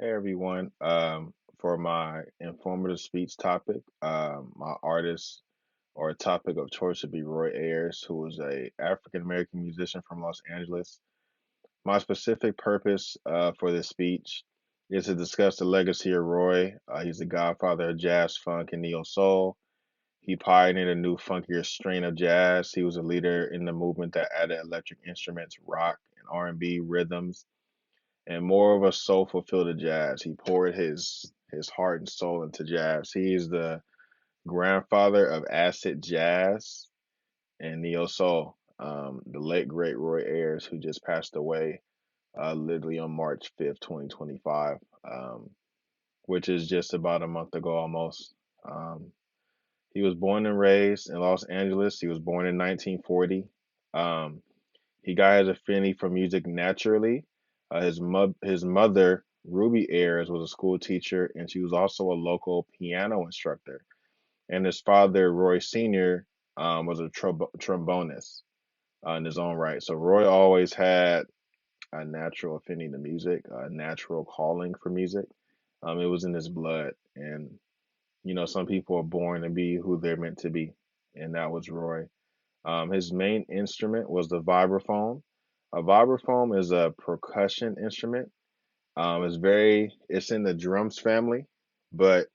Hey everyone. For my informative speech topic, my artist or topic of choice would be Roy Ayers, who is a African American musician from Los Angeles. My specific purpose for this speech is to discuss the legacy of Roy. He's the godfather of jazz, funk, and neo soul. He pioneered a new, funkier strain of jazz. He was a leader in the movement that added electric instruments, rock, and R&B rhythms and more of a soulful feel to jazz. He poured his heart and soul into jazz. He is the grandfather of acid jazz and neo soul. The late great Roy Ayers, who just passed away, literally on March 5th, 2025, which is just about a month ago almost. Um, he was born and raised in Los Angeles. He was born in 1940. Um, He got his affinity for music naturally. His mother, Ruby Ayers, was a school teacher, and she was also a local piano instructor. And his father, Roy Sr., was a trombonist in his own right. So Roy always had a natural affinity to music, a natural calling for music. It was in his blood, and some people are born to be who they're meant to be, and that was Roy. His main instrument was the vibraphone. A vibraphone is a percussion instrument. It's in the drums family, but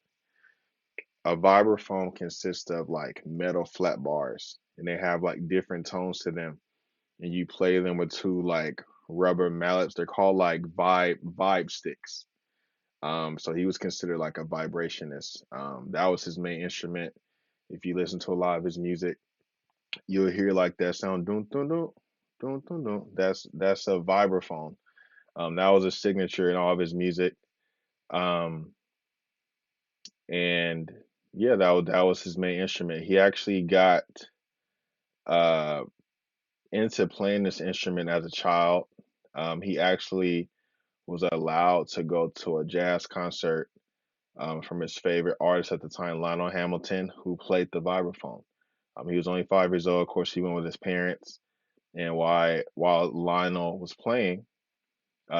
a vibraphone consists of like metal flat bars, and they have like different tones to them, and you play them with two like rubber mallets. They're called like vibe sticks. So he was considered like a vibrationist. That was his main instrument. If you listen to a lot of his music, you'll hear like that sound dun dun dun dun dun dun. That's a vibraphone. That was a signature in all of his music. Um, and yeah, that was his main instrument. He actually got uh into playing this instrument as a child. He actually was allowed to go to a jazz concert from his favorite artist at the time, Lionel Hamilton, who played the vibraphone. He was only 5 years old. Of course, he went with his parents. And while Lionel was playing,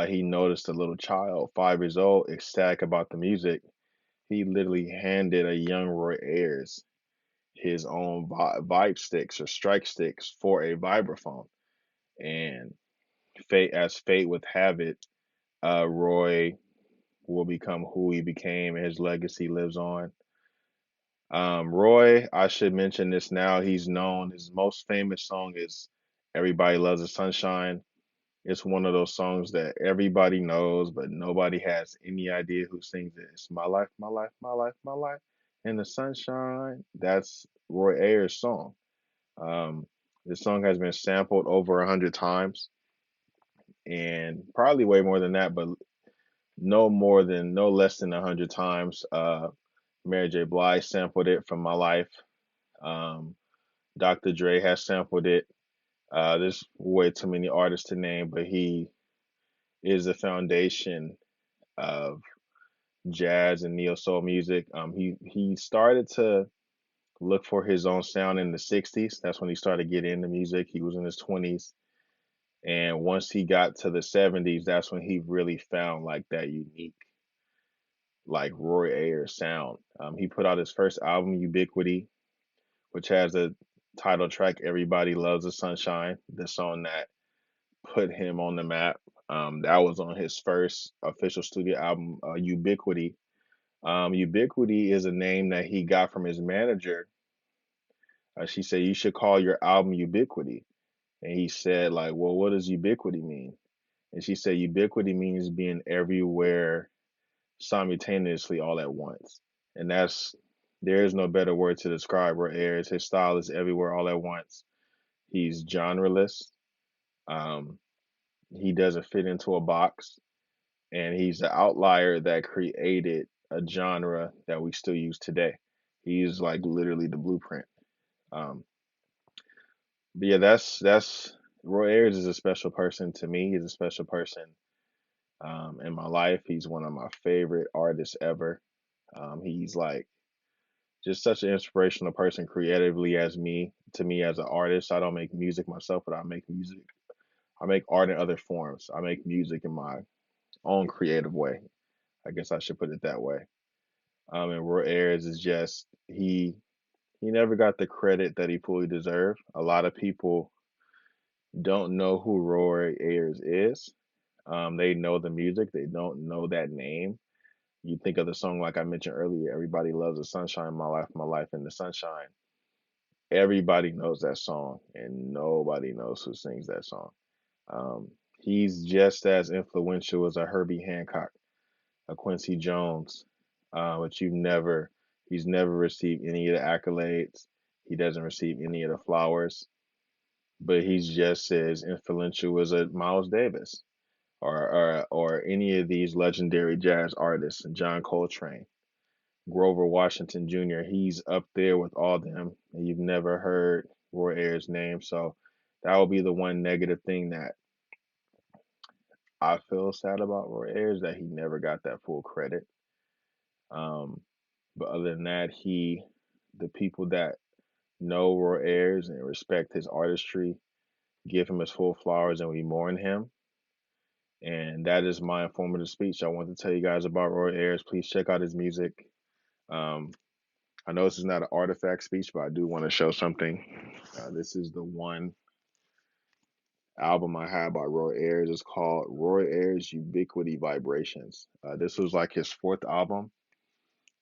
he noticed a little child, 5 years old, ecstatic about the music. He literally handed a young Roy Ayers his own vibe sticks or strike sticks for a vibraphone. And fate would have it, Roy will become who he became, and his legacy lives on. Roy, I should mention this now. He's known. His most famous song is "Everybody Loves the Sunshine." It's one of those songs that everybody knows, but nobody has any idea who sings it. It's "My Life, My Life, My Life, My Life in the Sunshine." That's Roy Ayers' song. Um, this song has been sampled over 100 times, and probably way more than that, but no less than 100 times. Mary J. Blige sampled it from "My Life." Um, Dr. Dre has sampled it. There's way too many artists to name, but he is the foundation of jazz and neo soul music. He started to look for his own sound in the '60s. That's when he started getting into music. He was in his 20s, and once he got to the '70s, that's when he really found like that unique, like Roy Ayers sound. He put out his first album, Ubiquity, which has a title track "Everybody Loves the Sunshine," the song that put him on the map. That was on his first official studio album, Ubiquity. Ubiquity is a name that he got from his manager. She said, "You should call your album Ubiquity." And he said, like, "Well, what does ubiquity mean?" And she said, "Ubiquity means being everywhere simultaneously all at once." And there is no better word to describe where Ayers. His style is everywhere all at once. He's genreless. Um, he doesn't fit into a box. And he's the outlier that created a genre that we still use today. He's like literally the blueprint. Um, but yeah, that's Roy Ayers is a special person to me. He's a special person in my life. He's one of my favorite artists ever. He's like just such an inspirational person creatively as me to me as an artist. I don't make music myself, but I make music. I make art in other forms. I make music in my own creative way. I guess I should put it that way. And Roy Ayers is just he never got the credit that he fully deserved. A lot of people don't know who Roy Ayers is. They know the music, they don't know that name. You think of the song like I mentioned earlier, Everybody Loves the Sunshine, My Life in the Sunshine. Everybody knows that song, and nobody knows who sings that song. Um, he's just as influential as a Herbie Hancock, a Quincy Jones, but he's never received any of the accolades. He doesn't receive any of the flowers, but he's just as influential as a Miles Davis or any of these legendary jazz artists, John Coltrane, Grover Washington Jr. He's up there with all them, and you've never heard Roy Ayers' name. So that would be the one negative thing that I feel sad about Roy Ayers, that he never got that full credit. Um, but other than that, the people that know Roy Ayers and respect his artistry give him his full flowers, and we mourn him. And that is my informative speech. I want to tell you guys about Roy Ayers. Please check out his music. Um, I know this is not an artifact speech, but I do want to show something. This is the one album I have by Roy Ayers. It's called Roy Ayers Ubiquity Vibrations. This was like his fourth album.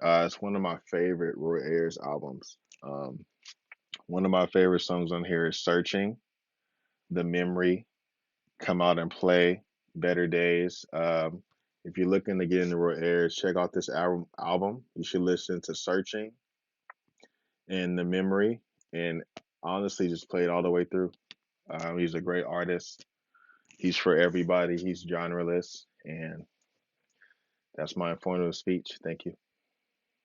It's one of my favorite Roy Ayers albums. Um, one of my favorite songs on here is Searching, The Memory, Come Out and Play, Better Days. If you're looking to get into Roy Ayers, check out this album. You should listen to Searching and The Memory, and honestly just play it all the way through. He's a great artist. He's for everybody. He's genreless, and that's my informative speech. Thank you.